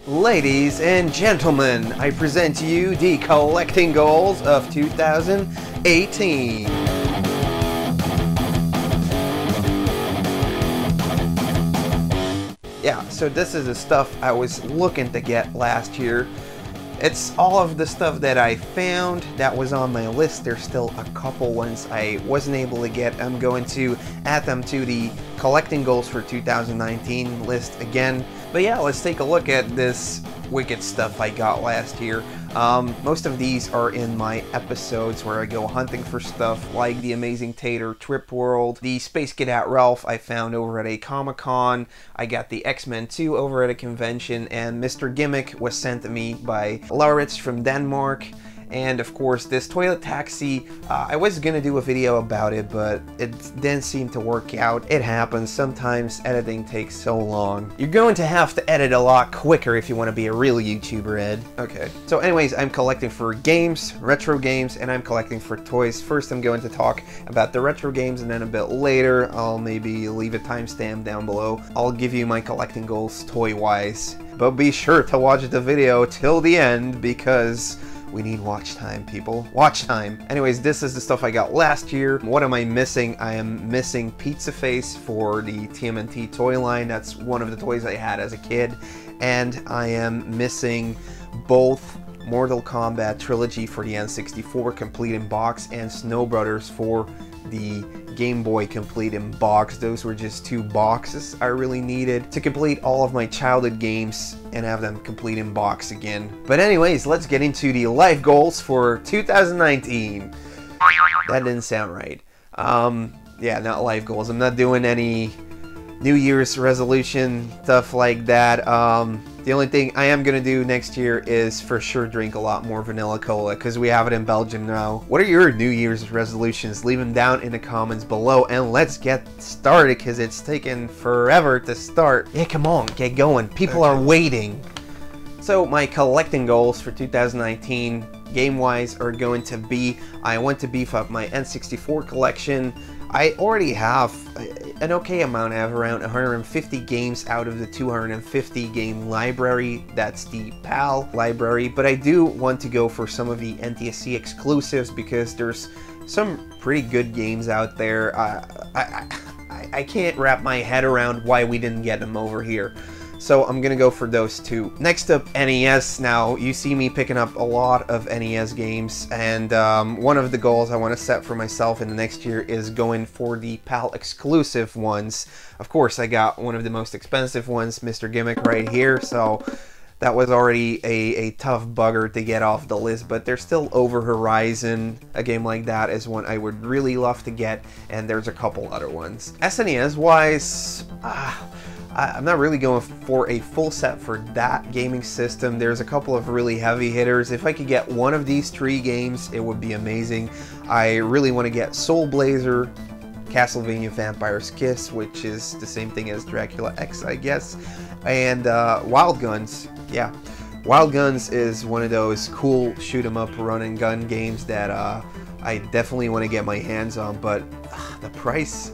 Ladies and gentlemen, I present to you the collecting goals of 2018. Yeah, so this is the stuff I was looking to get last year. It's all of the stuff that I found that was on my list. There's still a couple ones I wasn't able to get. I'm going to add them to the collecting goals for 2019 list again. But yeah, let's take a look at this wicked stuff I got last year. Most of these are in my episodes where I go hunting for stuff like the Amazing Tater Trip World, the Space Cadet Ralph I found over at a Comic-Con, I got the X-Men 2 over at a convention, and Mr. Gimmick was sent to me by Lauritz from Denmark. And of course this toilet taxi, I was gonna do a video about it, but it didn't seem to work out. It happens, sometimes editing takes so long. You're going to have to edit a lot quicker if you want to be a real YouTuber, Ed. Okay, so anyways, I'm collecting for games, retro games, and I'm collecting for toys. First I'm going to talk about the retro games, and then a bit later I'll maybe leave a timestamp down below. I'll give you my collecting goals toy-wise. But be sure to watch the video till the end because we need watch time, people. Watch time. Anyways, this is the stuff I got last year. What am I missing? I am missing Pizza Face for the TMNT toy line. That's one of the toys I had as a kid. And I am missing both Mortal Kombat Trilogy for the N64 complete in box and Snow Brothers for the Game Boy complete in box. Those were just two boxes I really needed to complete all of my childhood games and have them complete in box again. But anyways, let's get into the life goals for 2019. That didn't sound right. Yeah, not life goals. I'm not doing any New Year's resolution stuff like that. The only thing I am gonna do next year is for sure drink a lot more vanilla cola because we have it in Belgium now. What are your New Year's resolutions? Leave them down in the comments below and let's get started because it's taken forever to start. Yeah, come on, get going. People are waiting. So my collecting goals for 2019 game-wise are going to be, I want to beef up my N64 collection. I already have an okay amount. I have around 150 games out of the 250 game library. That's the PAL library. But I do want to go for some of the NTSC exclusives because there's some pretty good games out there. I can't wrap my head around why we didn't get them over here. So I'm gonna go for those two. Next up, NES. Now, you see me picking up a lot of NES games, and one of the goals I want to set for myself in the next year is going for the PAL exclusive ones. Of course, I got one of the most expensive ones, Mr. Gimmick, right here, so that was already a tough bugger to get off the list, but there's still Over Horizon. A game like that is one I would really love to get, and there's a couple other ones. SNES-wise, I'm not really going for a full set for that gaming system. There's a couple of really heavy hitters. If I could get one of these three games, it would be amazing. I really want to get Soul Blazer, Castlevania Vampire's Kiss, which is the same thing as Dracula X, I guess, and Wild Guns. Yeah, Wild Guns is one of those cool shoot-'em-up run-and-gun games that I definitely want to get my hands on, but the price,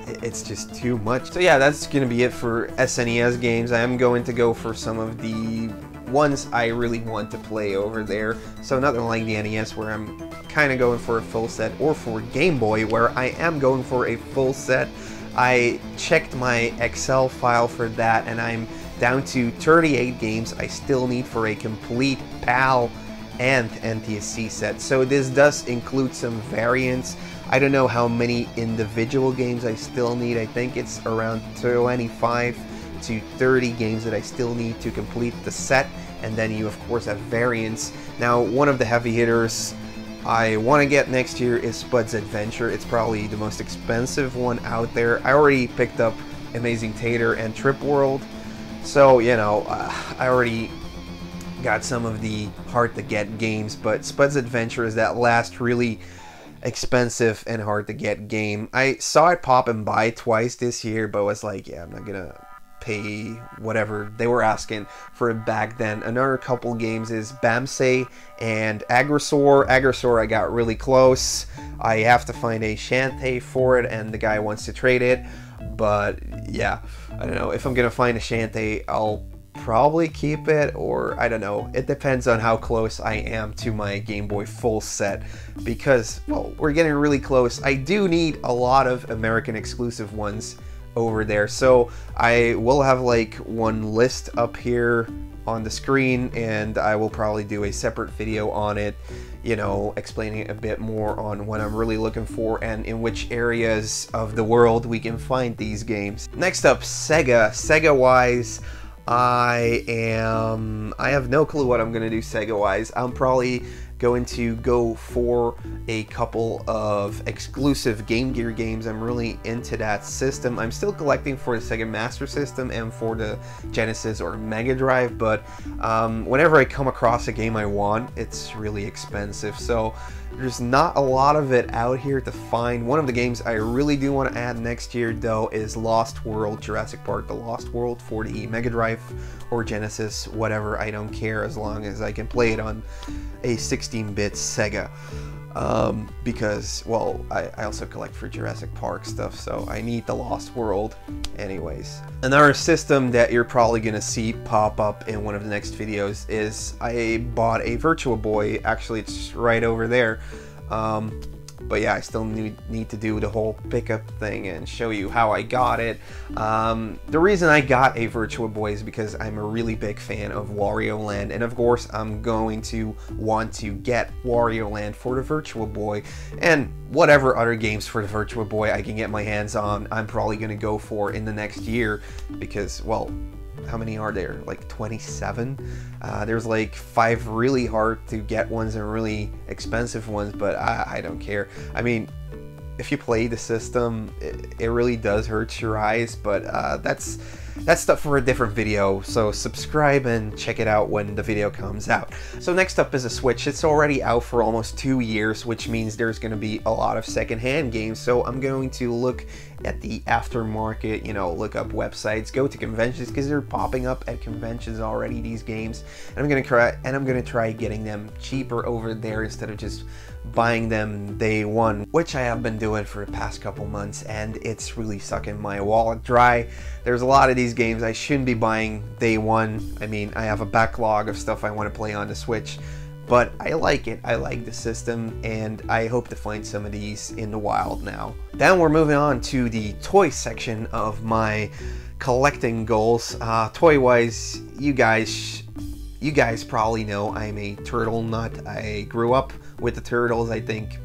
it's just too much. So yeah, that's gonna be it for SNES games. I am going to go for some of the ones I really want to play over there. So nothing like the NES where I'm kind of going for a full set, or for Game Boy where I am going for a full set. I checked my Excel file for that and I'm down to 38 games I still need for a complete PAL and NTSC set. So this does include some variants. I don't know how many individual games I still need. I think it's around 25 to 30 games that I still need to complete the set, and then you of course have variants. Now, one of the heavy hitters I want to get next year is Spud's Adventure. It's probably the most expensive one out there. I already picked up Amazing Tater and Trip World, so you know, I already got some of the hard to get games, but Spud's Adventure is that last really expensive and hard to get game. I saw it pop and buy twice this year, but was like, yeah, I'm not gonna pay whatever they were asking for it back then. Another couple games is Bamsey and Aggressor. Aggressor, I got really close. I have to find a Shantae for it, and the guy wants to trade it. But yeah, I don't know. If I'm gonna find a Shantae, I'll probably keep it, or I don't know. It depends on how close I am to my Game Boy full set, because, well, we're getting really close. I do need a lot of American exclusive ones over there, so I will have like one list up here on the screen, and I will probably do a separate video on it, you know, explaining a bit more on what I'm really looking for and in which areas of the world we can find these games. Next up, Sega. Sega-wise, I have no clue what I'm gonna do Sega-wise. I'm probably going to go for a couple of exclusive Game Gear games. I'm really into that system. I'm still collecting for the Sega Master System and for the Genesis or Mega Drive, but whenever I come across a game I want, it's really expensive. So there's not a lot of it out here to find. One of the games I really do want to add next year, though, is Lost World Jurassic Park The Lost World for the Mega Drive or Genesis, whatever. I don't care as long as I can play it on a 16-bit Sega. Because, well, I also collect for Jurassic Park stuff, so I need the Lost World anyways. Another system that you're probably gonna see pop up in one of the next videos is I bought a Virtual Boy. Actually, it's right over there. But yeah, I still need to do the whole pickup thing and show you how I got it. The reason I got a Virtual Boy is because I'm a really big fan of Wario Land, and of course I'm going to want to get Wario Land for the Virtual Boy, and whatever other games for the Virtual Boy I can get my hands on, I'm probably going to go for in the next year, because, well, how many are there? Like 27? There's like 5 really hard to get ones and really expensive ones, but I don't care. I mean, if you play the system, it really does hurt your eyes, but that's stuff for a different video, so subscribe and check it out when the video comes out. So next up is a Switch. It's already out for almost 2 years, which means there's going to be a lot of secondhand games, so I'm going to look at the aftermarket, you know, look up websites, go to conventions, because they're popping up at conventions already, these games, and I'm gonna try getting them cheaper over there instead of just buying them day one, which I have been doing for the past couple months, and it's really sucking my wallet dry. There's a lot of these games I shouldn't be buying day one. I mean, I have a backlog of stuff I want to play on the Switch, but I like it. I like the system, and I hope to find some of these in the wild now. Then we're moving on to the toy section of my collecting goals. Toy-wise, you guys probably know I'm a turtle nut. I grew up with the turtles. I think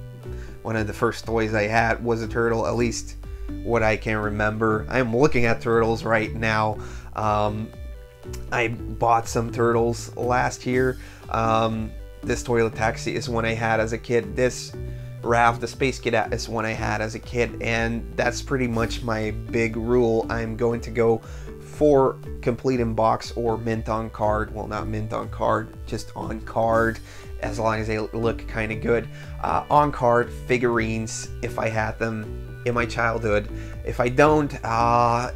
one of the first toys I had was a turtle, at least what I can remember. I'm looking at turtles right now. I bought some turtles last year. This Toilet Taxi is one I had as a kid. This Raph, the Space Cadet, is one I had as a kid, and that's pretty much my big rule. I'm going to go for complete in box or mint on card. Well, not mint on card, just on card, as long as they look kind of good. On card figurines, if I had them in my childhood. If I don't,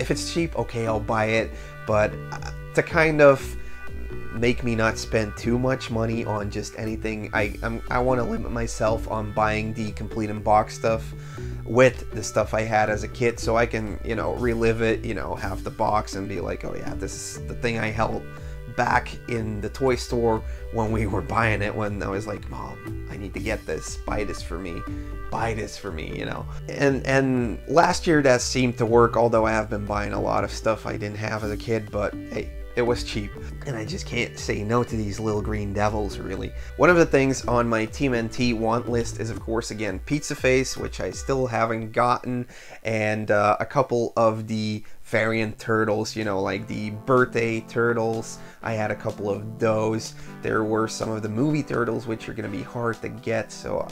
if it's cheap, okay, I'll buy it, but to kind of make me not spend too much money on just anything, I want to limit myself on buying the complete in box stuff with the stuff I had as a kid, so I can, you know, relive it, you know, have the box and be like, oh yeah, this is the thing I held back in the toy store when we were buying it, when I was like, Mom, I need to get this, buy this for me, you know. And last year that seemed to work, although I have been buying a lot of stuff I didn't have as a kid, but hey, it was cheap, and I just can't say no to these little green devils, really. One of the things on my Team NT want list is, of course, again, Pizza Face, which I still haven't gotten, and a couple of the variant turtles, you know, like the birthday turtles. I had a couple of those. There were some of the movie turtles, which are going to be hard to get, so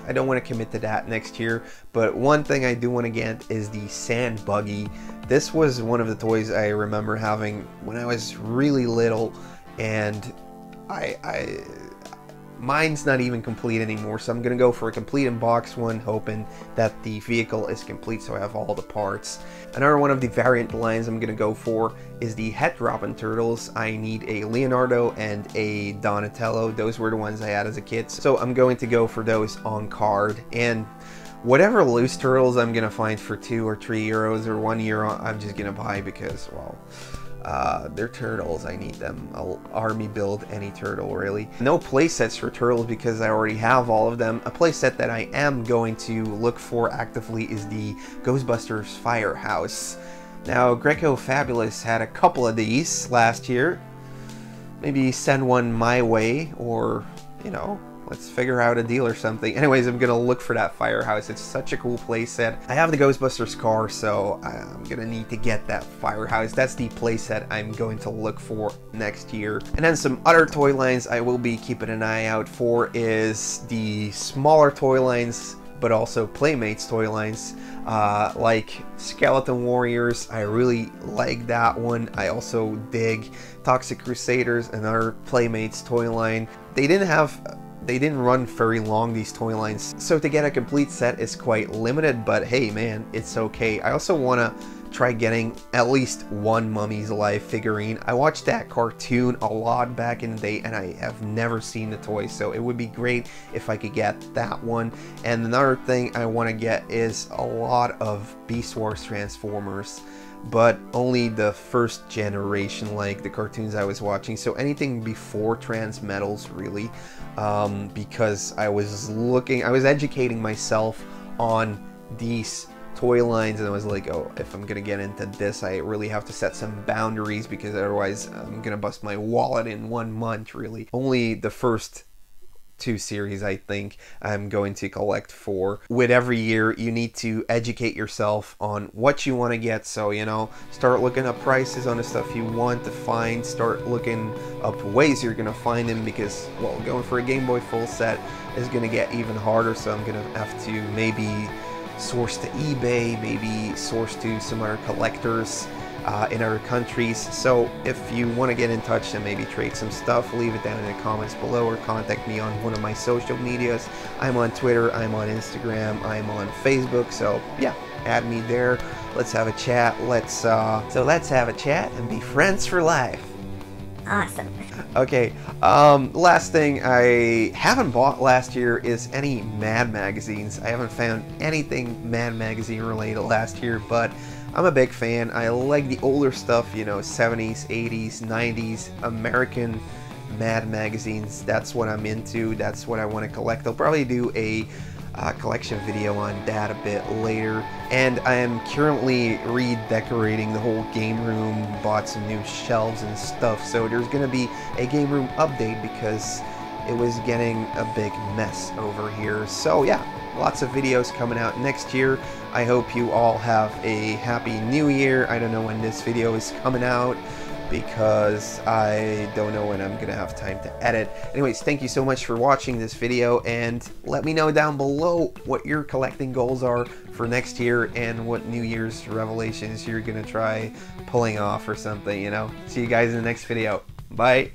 I don't want to commit to that next year. But one thing I do want to get is the Sand Buggy. This was one of the toys I remember having when I was really little, and mine's not even complete anymore, so I'm gonna go for a complete in box one, hoping that the vehicle is complete so I have all the parts. Another one of the variant lines I'm gonna go for is the Head Robin Turtles. I need a Leonardo and a Donatello. Those were the ones I had as a kid, so I'm going to go for those on card. And whatever loose turtles I'm gonna find for €2 or €3 or €1, I'm just gonna buy, because, well, They're turtles. I need them. I'll army build any turtle, really. No playsets for turtles because I already have all of them. A playset that I am going to look for actively is the Ghostbusters Firehouse. Now, Grecofabulous had a couple of these last year. Maybe send one my way, or, you know, let's figure out a deal or something. Anyways, I'm gonna look for that Firehouse. It's such a cool playset. I have the Ghostbusters car, so I'm gonna need to get that Firehouse. That's the playset I'm going to look for next year. And then some other toy lines I will be keeping an eye out for is the smaller toy lines, but also Playmates toy lines, like Skeleton Warriors. I really like that one. I also dig Toxic Crusaders, another Playmates toy line. They didn't run very long, these toy lines, so to get a complete set is quite limited, but hey man, it's okay. I also want to try getting at least one Mummy's Alive figurine. I watched that cartoon a lot back in the day and I have never seen the toy, so it would be great if I could get that one. And another thing I want to get is a lot of Beast Wars Transformers, but only the first generation, like the cartoons I was watching, so anything before Transmetals really, because I was educating myself on these toy lines, and I was like, oh, if I'm gonna get into this, I really have to set some boundaries, because otherwise I'm gonna bust my wallet in 1 month, really. Only the first 2 series I think I'm going to collect for. With every year, you need to educate yourself on what you want to get, so, you know, start looking up prices on the stuff you want to find, start looking up ways you're gonna find them, because, well, going for a Game Boy full set is gonna get even harder, so I'm gonna have to maybe source to eBay, maybe source to some other collectors in other countries. So if you want to get in touch and maybe trade some stuff, leave it down in the comments below, or contact me on one of my social medias. I'm on Twitter, I'm on Instagram, I'm on Facebook, so yeah, add me there. Let's have a chat. Let's have a chat and be friends for life. Awesome. Okay, last thing I haven't bought last year is any Mad magazines. I haven't found anything Mad magazine related last year, but I'm a big fan. I like the older stuff, you know, 70s, 80s, 90s, American Mad magazines. That's what I'm into. That's what I want to collect. I'll probably do a collection video on that a bit later. And I am currently redecorating the whole game room, bought some new shelves and stuff, so there's gonna be a game room update because it was getting a big mess over here. So yeah, lots of videos coming out next year. I hope you all have a happy new year. I don't know when this video is coming out, because I don't know when I'm gonna have time to edit. Anyways, thank you so much for watching this video, and let me know down below what your collecting goals are for next year and what New Year's revelations you're gonna try pulling off or something, you know. See you guys in the next video. Bye.